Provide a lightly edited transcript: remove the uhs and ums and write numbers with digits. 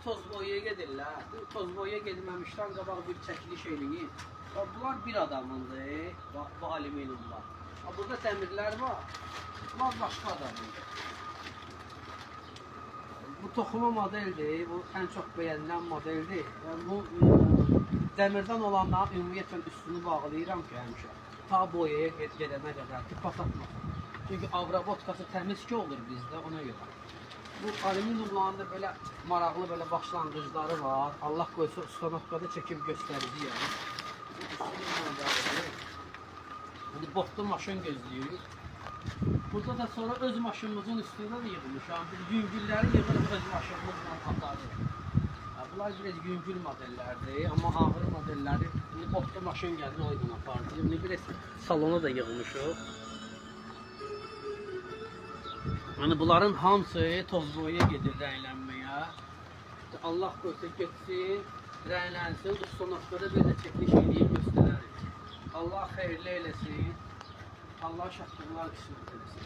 toz boyaya gedirlər. Bu toz boyaya gedilməmişdən qabaq bir çəkiliş eləyin. Bunlar bir adamındır. Bu alüminyumlar. Burada dəmirlər var. Bunlar başqa adamındır. Bu toxuma modeldir. Bu ən çox bəyənilən modeldir. Yəni bu dəmirdən olanların ümumiyyətlə üstünü bağlayıram ki, həmişə. Ta boyaya gedənə qədər ki, pasatmasın. Çünki avrabotkası təmiz ki olur bizdə, ona görə. Bu alüminyumların da belə maraqlı belə başlanğıcları var. Allah qoysa ustanotkada çəkib göstərəcəyəm. Bu botlu maşın gözləyirik. Burada da sonra öz maşınımızın üstündə də yığılmışam. Biz yüngülləri yığırıq öz maşınımızla atarıq. Bunlar biraz yüngül modellərdir, amma ağır modelləri botlu maşın gəlir, o yüzden apardı. Yəni biraz salona da yığılmışıq. Yəni bunların hamısı toz boyaya gedir rənglənməyə. Allah qoysa getsin, rənglənsin, ustanotkada belə çəkiliş eləyib göstərərik. Allah xeyirli eləsin. Allah şahtıqlar qismət eləsin.